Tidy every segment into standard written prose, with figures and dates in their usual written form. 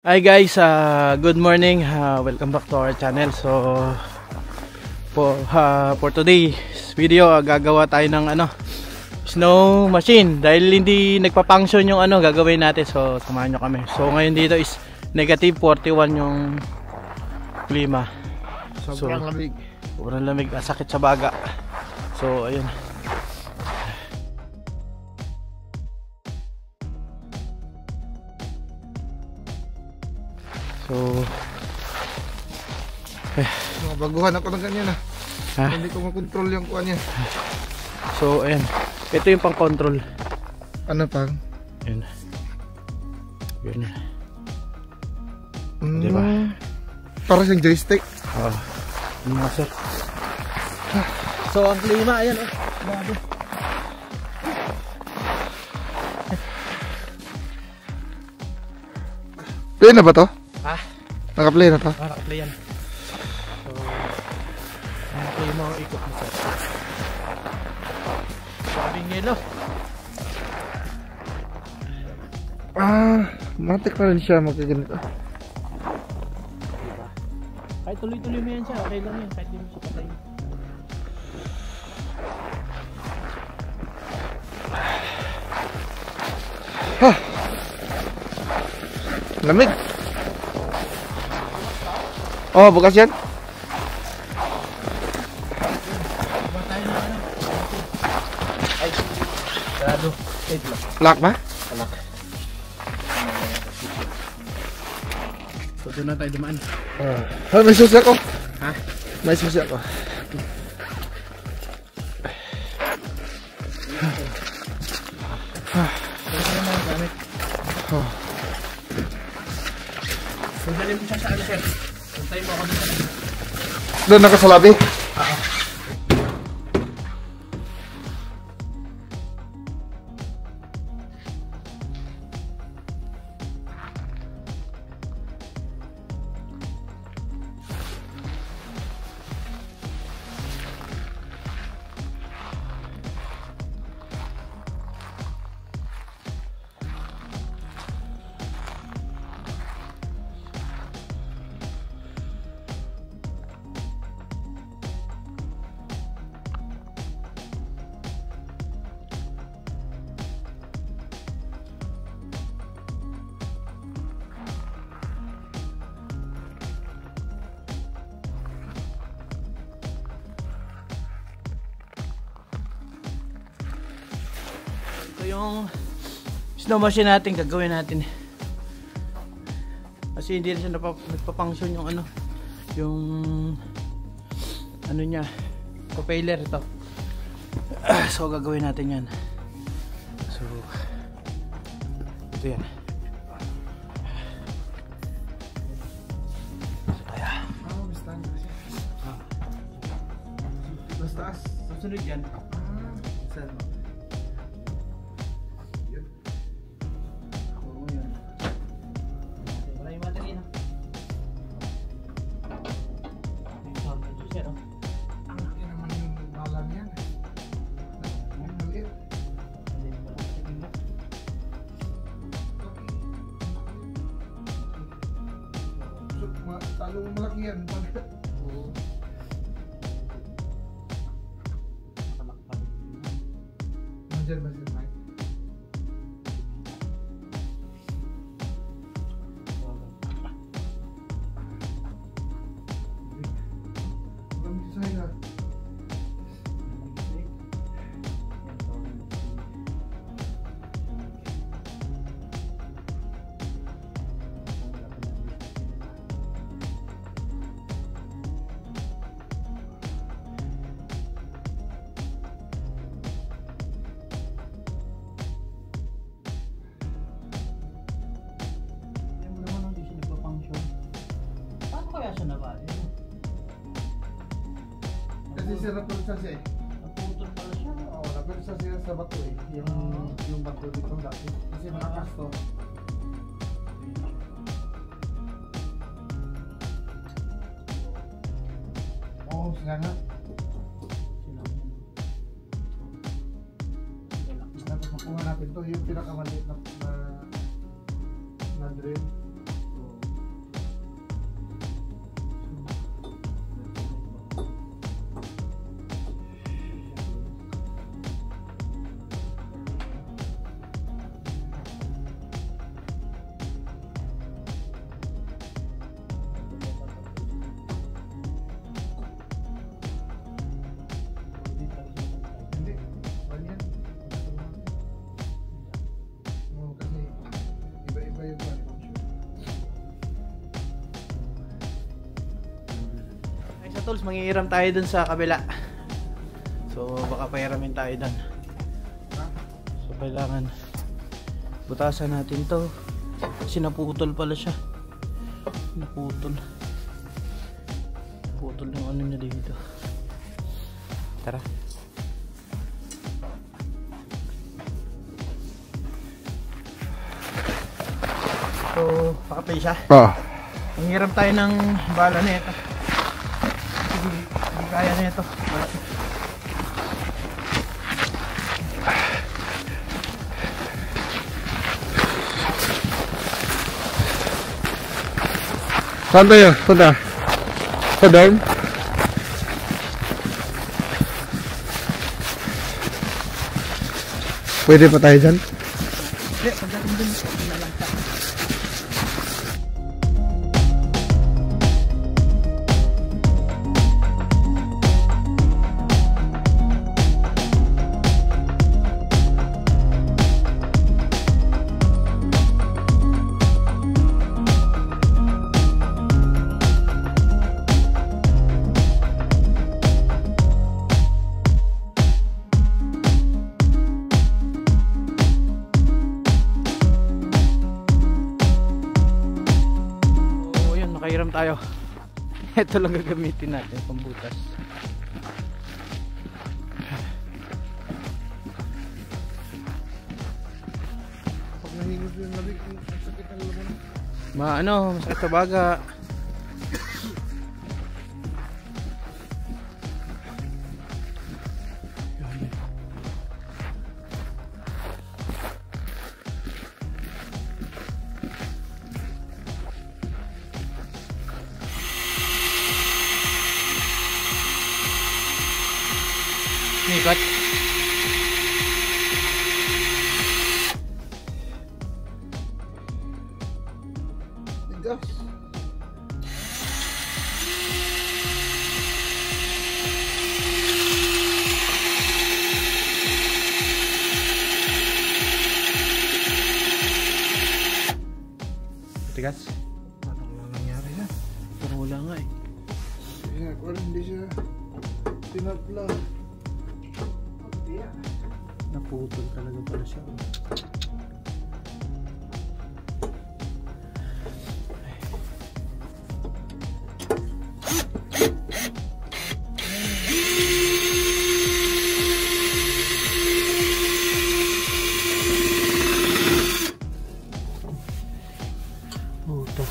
Hi guys, good morning. Welcome back to our channel. So for today's video, gagawa tayo ng snow machine dahil hindi nagpa-function yung gagawin natin. So samahan nyo kami. So ngayon dito is negative 41 yung klima. Sobrang lamig. Sobrang lamig, sakit sa baga. So ayun. So baguhan ako ng ganyan ha? Hindi ko makontrol yung kuha niya. So ayan, ito yung pang control. Ano pang? Ayan. Ayan. Diba? Para siyang joystick. Ano nga sir? So ang klima, ayan Bago. Play na ba to? Ha? Naka-play na to? Naka-play yan. So naka-play mo ang ikot mo sir. Sabing yelo. Matik na rin siya magkaganito. Kahit tuloy-tuloy mo yan siya, okay lang yan. Kahit di mo siya patayin. Lamig. Oh, bukas yan. Ay, sarado. Wait lang. Lock ba? Alak. So doon na tayo dumaan. May susi ako. Ha? May susi ako. Sundalin mo siya sa ano sir. Suntayin mo ako doon. Doon nakasalabi? Ito yung snow machine natin, gagawin natin. Kasi hindi na siya nagpa-function yung ano niya, propeller ito. So gagawin natin yan. So ito yan. So kaya Mas taas. susunod yan. Saan? Talong malaki yan. Nandiyan ba siya, Mike? Malamig sa sa'yo. Kasi siya napulsa siya Naputol pala siya. Oo, napulsa siya sa bato yung bato dito dati. Kasi malakas to. Oo, siya nga. Tapos makuha natin to yung pinakamaliit na drill. So, tools, mangihiram tayo dun sa kabila. So baka pahiramin tayo dun. So kailangan butasan natin to. Kasi naputol pala siya. Naputol yung ano niya dito. Tara. So pakapay siya. Mangihiram tayo ng bala na ito. Hindi kaya na ito. Saan tayo? Saan? Sa dorm? Pwede pa tayo dyan? Hindi, pagdating dun, nalang ka. Nakahiram tayo. Ito lang gagamitin natin pambutas. Pag nahingos yung labig, sakit ang laman. Masakit sa baga. Ikot. Tigas. Tigas. Paano lang nangyari yan? Parang wala nga eh. Hindi siya tinapla. Naputol talaga pala siya. Puta.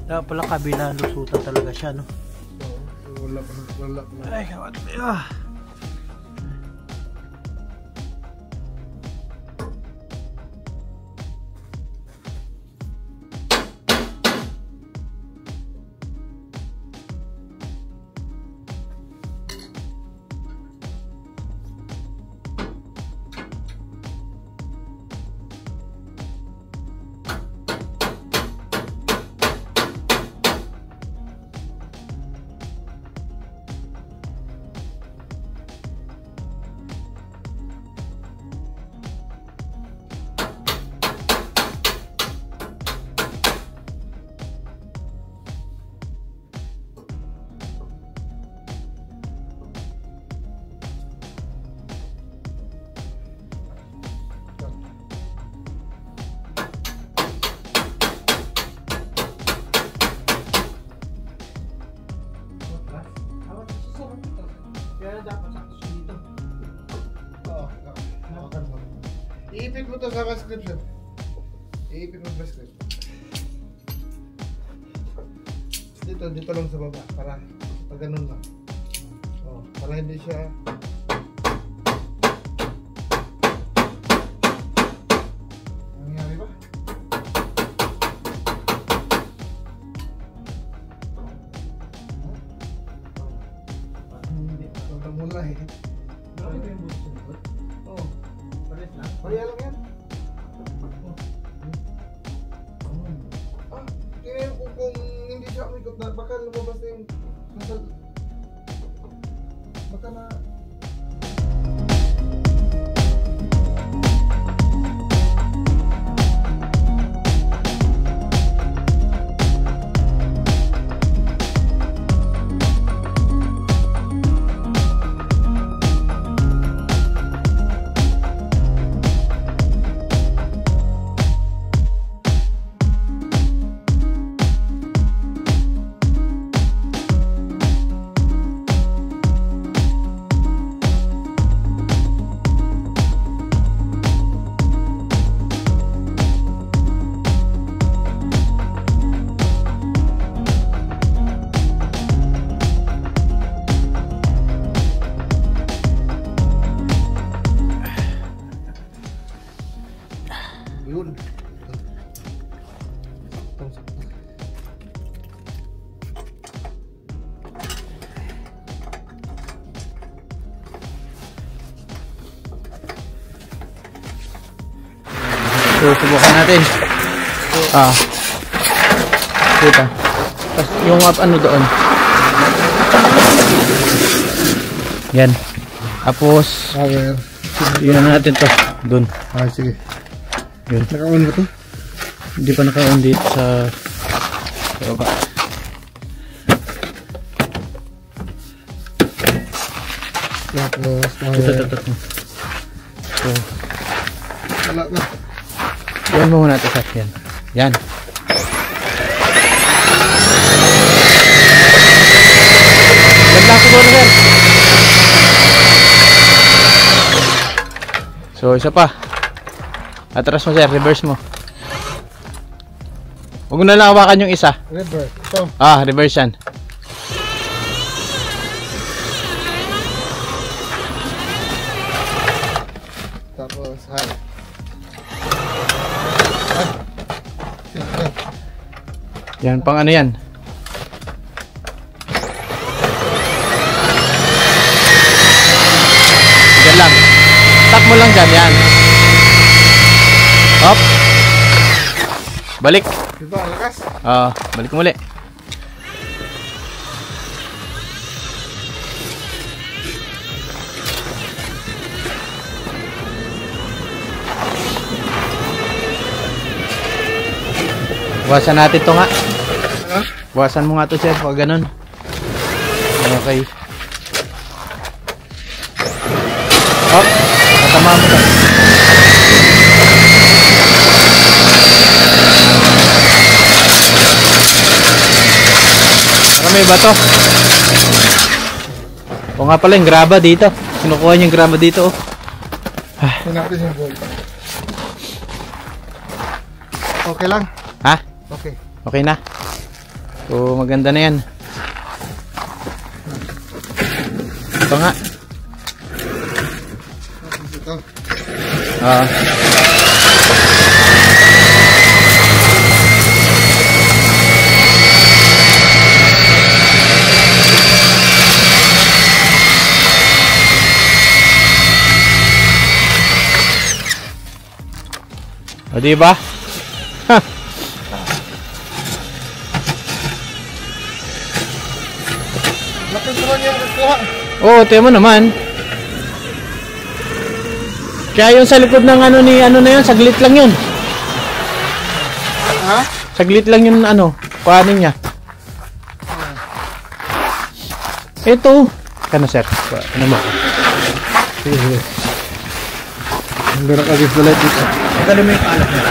Dapat pala kabila, lusutan talaga siya, no? Oo, wala pa. Ay, kawat. Kaya dapat sakto siya dito. Oo, nakakan mo. Iipit mo to sa prescription. Iipit mo prescription. Dito lang sa baba. Para ganun lang. Oh, para hindi siya... Nangyari ba? Mula eh. Bakit ba yung buto sa likod? Oo. Palit lang? Kaya lang yan. Tingnan ko kung hindi siya umikot na baka lumabas na yung baka na So, subukan natin. Kita. Tapos yung ano doon. Yan. Tapos, yun natin to. Doon. Sige. Yun. Naka-on ba to? Hindi pa naka-on dito sa baba. Tapos, Ito. So, wala na. yan mo muna ito sa yan. Yan. Ganda siguro, sir. So, isa pa. Atras mo, sir. Reverse mo. Huwag mo na lang hawakan yung isa. Reverse. Ito. Reverse yan. Tapos, high. Yan, pang ano yan. Yan lang. Tap mo lang dyan, yan. Hop. Balik. Diba, lakas? Balik mo muli. Buwasan natin to nga. Buwasan mo nga to, sir, pag ganun. Okay. Hop. Katama mo to. Baka may bato. O nga pala yung graba dito. Kinukuha niya yung graba dito. Hinapin yung gold. Okay lang? Ha? Okay. Okay na. So maganda na yan. Ito nga. Ito. O diba? Laki naman yung kukuha. Oo, tiyan mo naman. Kaya yung sa likod ng ano ni ano na yun, saglit lang yun. Ha? Saglit lang yun ano, kuhanin niya. Ito. Kano, sir? Ano mo? Sige. Ang berak agis na light dito. Kano mo yung alat na?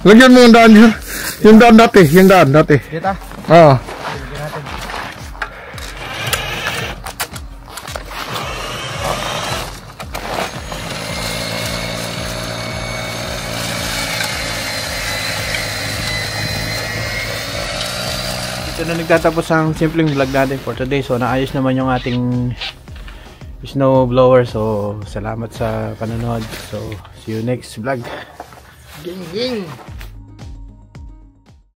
Lagyan mo yung daan yun. Yung daan dati. Yung daan dati. Dito? Oo. Lagyan natin. Dito na nagtatapos ang simpleng vlog natin for today. So naayos naman yung ating snow blower. So salamat sa panonood. So see you next vlog. Ging ging.